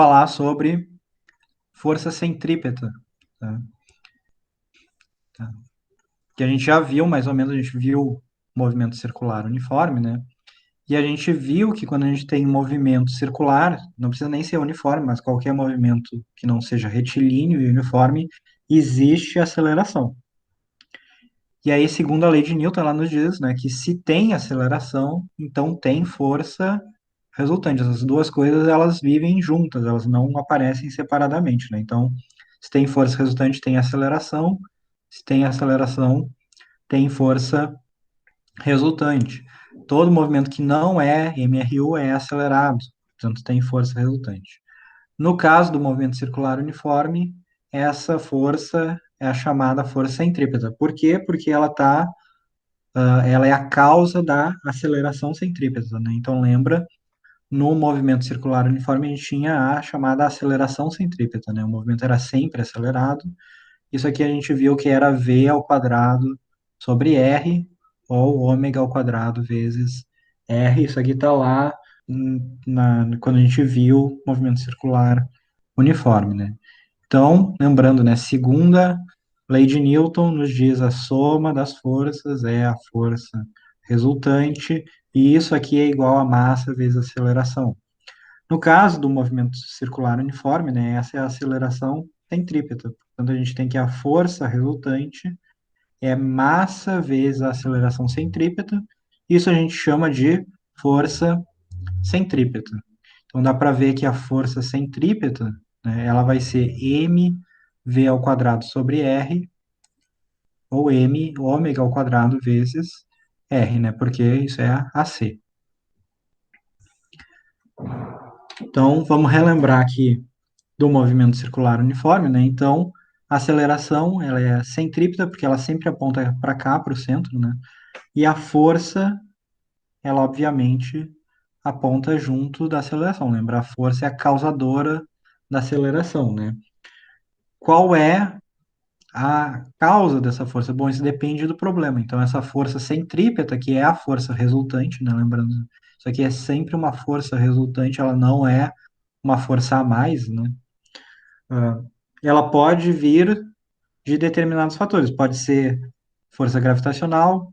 falar sobre força centrípeta, tá? Tá. Que a gente já viu, mais ou menos, a gente viu o movimento circular uniforme, né? E a gente viu que quando a gente tem movimento circular, não precisa nem ser uniforme, mas qualquer movimento que não seja retilíneo e uniforme, existe aceleração. E aí, segundo a lei de Newton, ela nos diz, né, que se tem aceleração, então tem força resultante. Essas duas coisas, elas vivem juntas, elas não aparecem separadamente, né? Então, se tem força resultante, tem aceleração. Se tem aceleração, tem força resultante. Todo movimento que não é MRU é acelerado, portanto, tem força resultante. No caso do movimento circular uniforme, essa força é a chamada força centrípeta. Por quê? Porque ela é a causa da aceleração centrípeta, né? Então, lembra, no movimento circular uniforme, a gente tinha a chamada aceleração centrípeta, né? O movimento era sempre acelerado. Isso aqui a gente viu que era V ao quadrado sobre R, ou ômega ao quadrado vezes R. Isso aqui está lá quando a gente viu o movimento circular uniforme, né? Então, lembrando, né, segunda lei de Newton nos diz a soma das forças é a força resultante, e isso aqui é igual a massa vezes aceleração. No caso do movimento circular uniforme, né, essa é a aceleração centrípeta. Portanto, a gente tem que a força resultante é massa vezes a aceleração centrípeta. Isso a gente chama de força centrípeta. Então, dá para ver que a força centrípeta, né, ela vai ser mv ao quadrado sobre r, ou m ômega ao quadrado vezes r, né, porque isso é a AC. Então, vamos relembrar aqui do movimento circular uniforme, né? Então, a aceleração, ela é centrípeta, porque ela sempre aponta para cá, para o centro, né? E a força, ela obviamente aponta junto da aceleração. Lembra, a força é a causadora da aceleração, né? Qual é a causa dessa força? Bom, isso depende do problema. Então, essa força centrípeta, que é a força resultante, né? Lembrando, isso aqui é sempre uma força resultante, ela não é uma força a mais, né? Ah, ela pode vir de determinados fatores. Pode ser força gravitacional,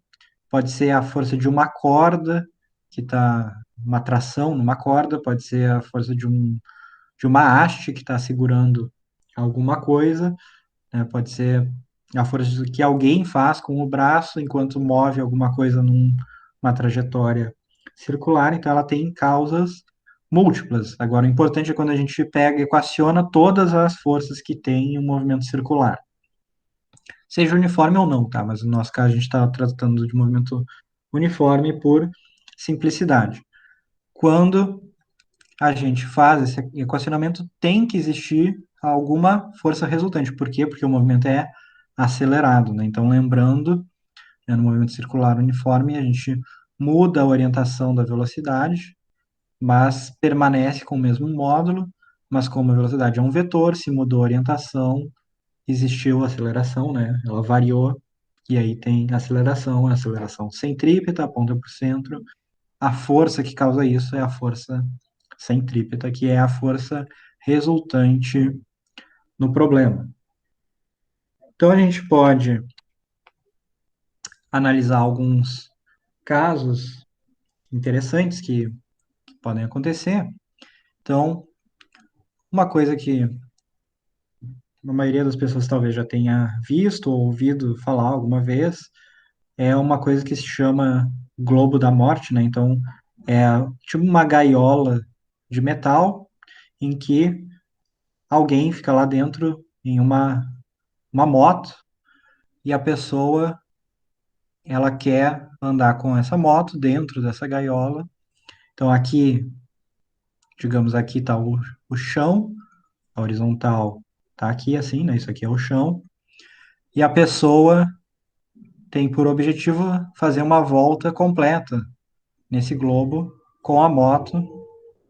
pode ser a força de uma corda, que está uma tração numa corda, pode ser a força de uma haste que está segurando alguma coisa, né? Pode ser a força que alguém faz com o braço enquanto move alguma coisa numa trajetória circular. Então, ela tem causas múltiplas. Agora, o importante é quando a gente pega e equaciona todas as forças que tem em um movimento circular, seja uniforme ou não, tá? Mas no nosso caso a gente está tratando de movimento uniforme por simplicidade. Quando a gente faz esse equacionamento, tem que existir alguma força resultante. Por quê? Porque o movimento é acelerado, né? Então, lembrando, né, no movimento circular uniforme, a gente muda a orientação da velocidade, mas permanece com o mesmo módulo, mas como a velocidade é um vetor, se mudou a orientação, existiu aceleração, né? Ela variou, e aí tem aceleração, a aceleração centrípeta, aponta para o centro. A força que causa isso é a força centrípeta, que é a força resultante no problema. Então, a gente pode analisar alguns casos interessantes que podem acontecer. Então, uma coisa que a maioria das pessoas talvez já tenha visto ou ouvido falar alguma vez é uma coisa que se chama globo da morte, né? Então, é tipo uma gaiola de metal em que alguém fica lá dentro em uma moto e a pessoa ela quer andar com essa moto dentro dessa gaiola. Então, aqui, digamos, aqui está o chão, a horizontal está aqui assim, né? Isso aqui é o chão. E a pessoa tem por objetivo fazer uma volta completa nesse globo com a moto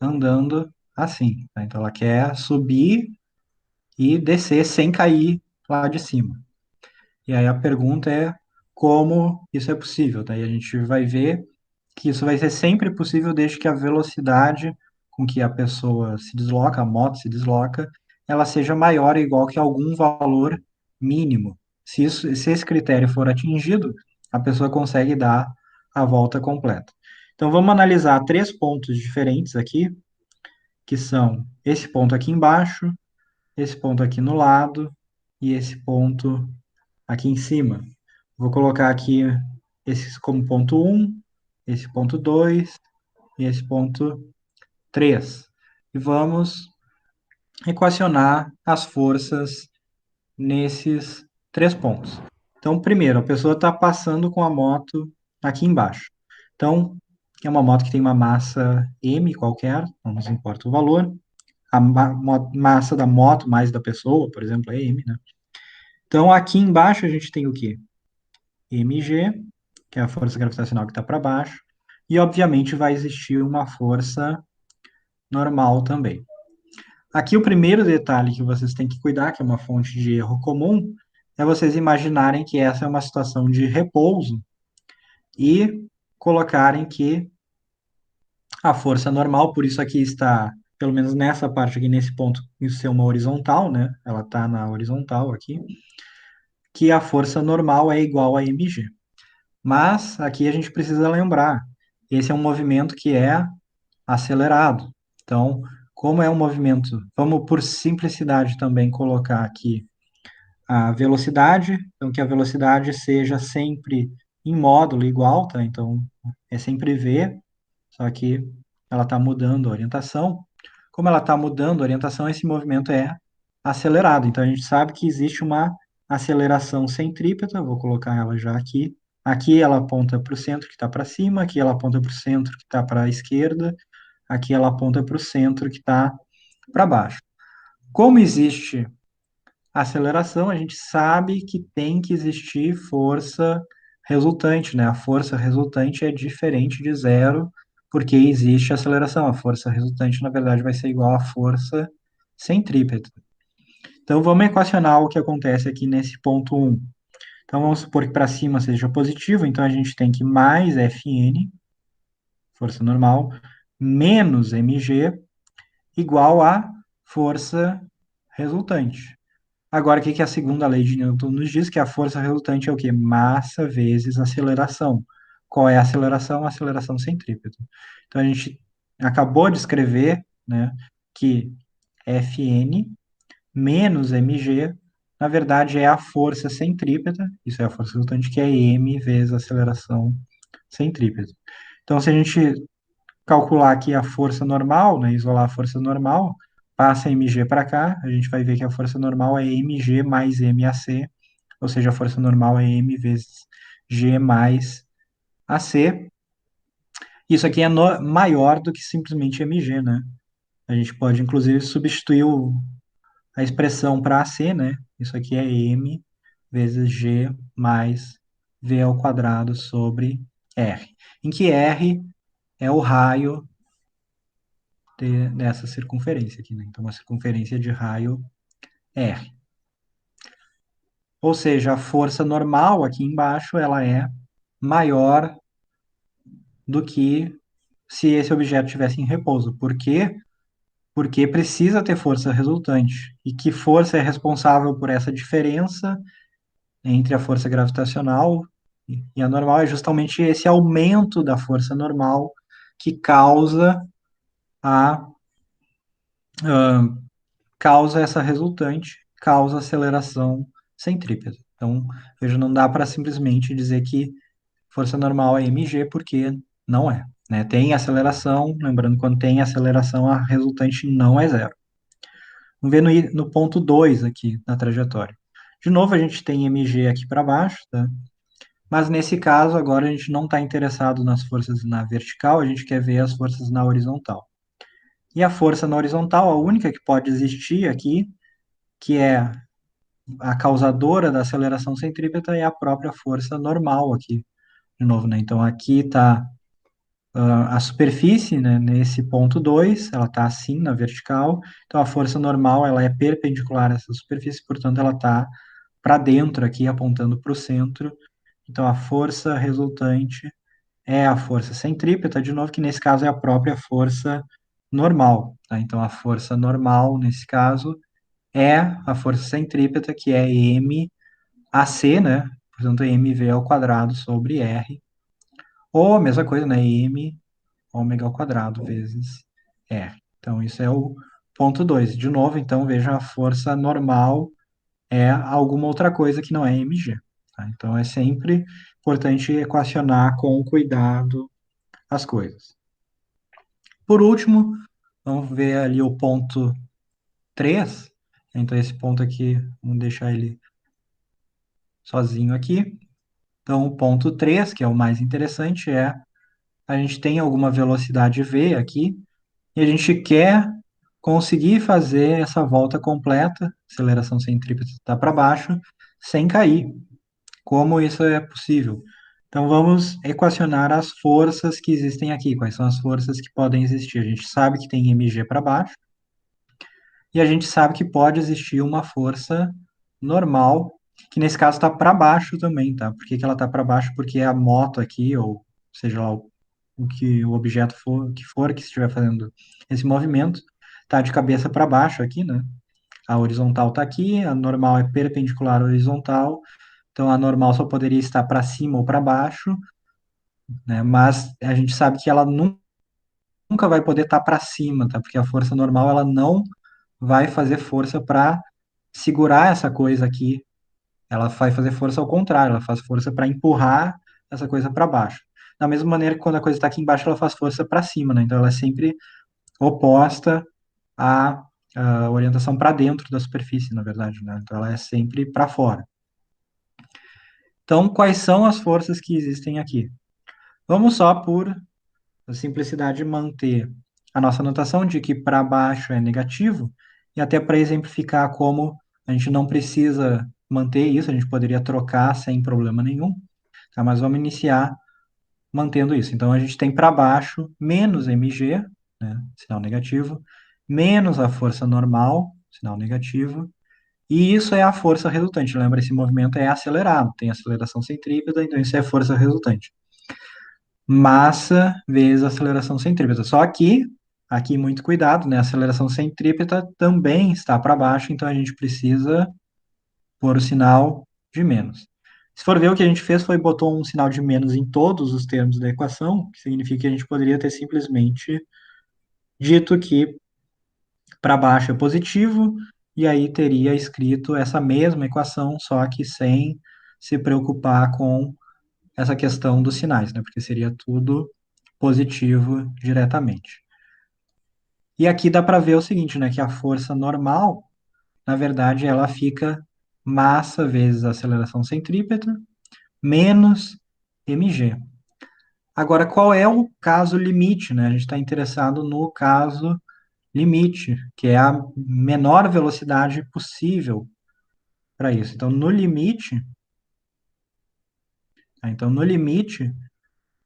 andando assim, tá? Então ela quer subir e descer sem cair lá de cima. E aí a pergunta é como isso é possível, tá? E a gente vai ver que isso vai ser sempre possível desde que a velocidade com que a pessoa se desloca, a moto se desloca, ela seja maior ou igual que algum valor mínimo. Se esse critério for atingido, a pessoa consegue dar a volta completa. Então, vamos analisar três pontos diferentes aqui, que são esse ponto aqui embaixo, esse ponto aqui no lado e esse ponto aqui em cima. Vou colocar aqui esse como ponto 1, esse ponto 2 e esse ponto 3. E vamos equacionar as forças nesses três pontos. Então, primeiro, a pessoa está passando com a moto aqui embaixo. Então, é uma moto que tem uma massa M qualquer, não nos importa o valor. A massa da moto mais da pessoa, por exemplo, é M, né? Então, aqui embaixo a gente tem o quê? mg, que é a força gravitacional que está para baixo, e obviamente vai existir uma força normal também. Aqui o primeiro detalhe que vocês têm que cuidar, que é uma fonte de erro comum, é vocês imaginarem que essa é uma situação de repouso e colocarem que a força normal, por isso aqui está, pelo menos nessa parte aqui, nesse ponto, isso é uma horizontal, né? Ela está na horizontal aqui, que a força normal é igual a mg. Mas aqui a gente precisa lembrar, esse é um movimento que é acelerado. Então, como é um movimento, vamos por simplicidade também colocar aqui a velocidade, então que a velocidade seja sempre em módulo igual, tá? Então, é sempre v, só que ela está mudando a orientação. Como ela está mudando a orientação, esse movimento é acelerado. Então, a gente sabe que existe uma aceleração centrípeta, vou colocar ela já aqui. Aqui ela aponta para o centro que está para cima, aqui ela aponta para o centro que está para a esquerda, aqui ela aponta para o centro que está para baixo. Como existe aceleração, a gente sabe que tem que existir força resultante, né? A força resultante é diferente de zero, porque existe aceleração. A força resultante, na verdade, vai ser igual à força centrípeta. Então, vamos equacionar o que acontece aqui nesse ponto 1. Então, vamos supor que para cima seja positivo, então a gente tem que mais Fn, força normal, menos mg, igual a força resultante. Agora, o que que a segunda lei de Newton nos diz? Que a força resultante é o quê? Massa vezes aceleração. Qual é a aceleração? A aceleração centrípeta. Então, a gente acabou de escrever, né, que Fn menos mg, na verdade, é a força centrípeta, isso é a força resultante, que é m vezes a aceleração centrípeta. Então, se a gente calcular aqui a força normal, né, isolar a força normal, passa mg para cá, a gente vai ver que a força normal é mg mais mac, ou seja, a força normal é m vezes g mais ac. Isso aqui é maior do que simplesmente mg, né? A gente pode, inclusive, substituir a expressão para ac, né? Isso aqui é m vezes g mais v ao quadrado sobre r, em que r é o raio dessa circunferência aqui, né? Então, uma circunferência de raio R. Ou seja, a força normal aqui embaixo, ela é maior do que se esse objeto estivesse em repouso. Por quê? Porque precisa ter força resultante. E que força é responsável por essa diferença entre a força gravitacional e a normal? É justamente esse aumento da força normal que a, causa essa resultante, causa aceleração centrípeta. Então, veja, não dá para simplesmente dizer que força normal é mg, porque não é, né? Tem aceleração, lembrando, quando tem aceleração, a resultante não é zero. Vamos ver no ponto 2 aqui, na trajetória. De novo, a gente tem mg aqui para baixo, tá? Mas nesse caso, agora a gente não está interessado nas forças na vertical, a gente quer ver as forças na horizontal. E a força na horizontal, a única que pode existir aqui, que é a causadora da aceleração centrípeta, é a própria força normal aqui, de novo, né? Então, aqui está a superfície, né, nesse ponto 2, ela está assim, na vertical. Então, a força normal, ela é perpendicular a essa superfície, portanto, ela está para dentro aqui, apontando para o centro. Então, a força resultante é a força centrípeta, de novo, que nesse caso é a própria força normal, tá? Então, a força normal, nesse caso, é a força centrípeta, que é mAc, né? Portanto, mv ao quadrado sobre r. Ou a mesma coisa, né? M ômega ao quadrado vezes R. Então, isso é o ponto 2. De novo, então, veja a força normal é alguma outra coisa que não é mg. Tá? Então, é sempre importante equacionar com cuidado as coisas. Por último, vamos ver ali o ponto 3. Então, esse ponto aqui, vamos deixar ele sozinho aqui. Então, o ponto 3, que é o mais interessante, é a gente tem alguma velocidade v aqui, e a gente quer conseguir fazer essa volta completa, aceleração centrípeta está para baixo, sem cair. Como isso é possível? Então vamos equacionar as forças que existem aqui. Quais são as forças que podem existir? A gente sabe que tem mg para baixo e a gente sabe que pode existir uma força normal, que nesse caso está para baixo também, tá? Por que que ela está para baixo? Porque a moto aqui, ou seja lá o objeto for que estiver fazendo esse movimento, está de cabeça para baixo aqui, né? A horizontal está aqui, a normal é perpendicular à horizontal, então a normal só poderia estar para cima ou para baixo, né? Mas a gente sabe que ela nunca vai poder estar para cima, tá? Porque a força normal ela não vai fazer força para segurar essa coisa aqui. Ela vai fazer força ao contrário, ela faz força para empurrar essa coisa para baixo. Da mesma maneira que quando a coisa está aqui embaixo, ela faz força para cima, né? Então ela é sempre oposta à orientação para dentro da superfície, na verdade, né? Então ela é sempre para fora. Então, quais são as forças que existem aqui? Vamos só por simplicidade manter a nossa notação de que para baixo é negativo, e até para exemplificar como a gente não precisa manter isso, a gente poderia trocar sem problema nenhum, tá? Mas vamos iniciar mantendo isso. Então a gente tem para baixo menos mg, né, sinal negativo, menos a força normal, sinal negativo, e isso é a força resultante. Lembra, esse movimento é acelerado, tem aceleração centrípeta, então isso é força resultante. Massa vezes aceleração centrípeta. Só que, aqui muito cuidado, né? A aceleração centrípeta também está para baixo, então a gente precisa pôr o sinal de menos. Se for ver, o que a gente fez foi botou um sinal de menos em todos os termos da equação, que significa que a gente poderia ter simplesmente dito que para baixo é positivo, e aí teria escrito essa mesma equação, só que sem se preocupar com essa questão dos sinais, né? Porque seria tudo positivo diretamente. E aqui dá para ver o seguinte, né? Que a força normal, na verdade, ela fica massa vezes a aceleração centrípeta menos mg. Agora, qual é o caso limite, né? A gente está interessado no caso limite, que é a menor velocidade possível para isso. Então, no limite,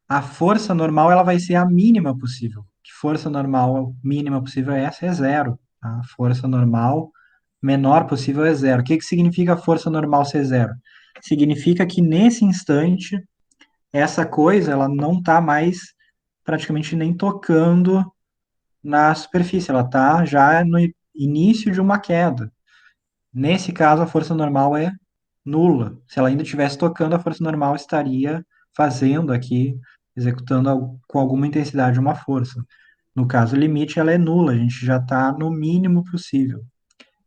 a força normal ela vai ser a mínima possível. Que força normal mínima possível é essa? É zero. Tá? A força normal menor possível é zero. O que que significa a força normal ser zero? Significa que nesse instante essa coisa ela não está mais praticamente nem tocando na superfície, ela está já no início de uma queda. Nesse caso, a força normal é nula. Se ela ainda estivesse tocando, a força normal estaria fazendo aqui, executando com alguma intensidade uma força. No caso limite, ela é nula, a gente já está no mínimo possível.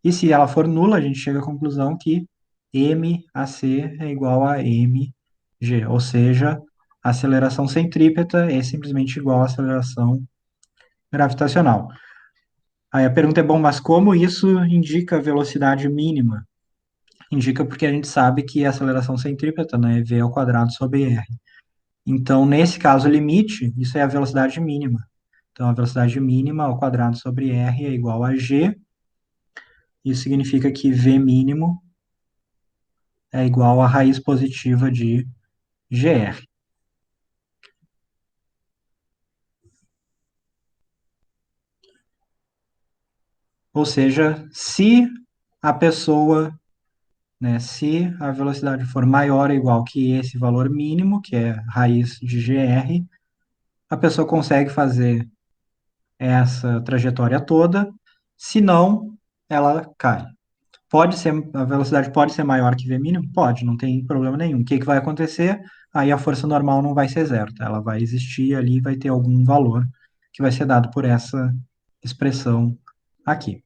E se ela for nula, a gente chega à conclusão que MAC é igual a mg, ou seja, a aceleração centrípeta é simplesmente igual à aceleração gravitacional. Aí a pergunta é, bom, mas como isso indica a velocidade mínima? Indica porque a gente sabe que a aceleração centrípeta, né, é v ao quadrado sobre r. Então, nesse caso limite, isso é a velocidade mínima. Então, a velocidade mínima ao quadrado sobre r é igual a g. Isso significa que v mínimo é igual à raiz positiva de gr. Ou seja, se a pessoa, né, se a velocidade for maior ou igual que esse valor mínimo, que é raiz de gr, a pessoa consegue fazer essa trajetória toda, senão ela cai. Pode ser, a velocidade pode ser maior que v mínimo? Pode, não tem problema nenhum. O que que vai acontecer? Aí a força normal não vai ser zero, tá? Ela vai existir ali, vai ter algum valor que vai ser dado por essa expressão aqui.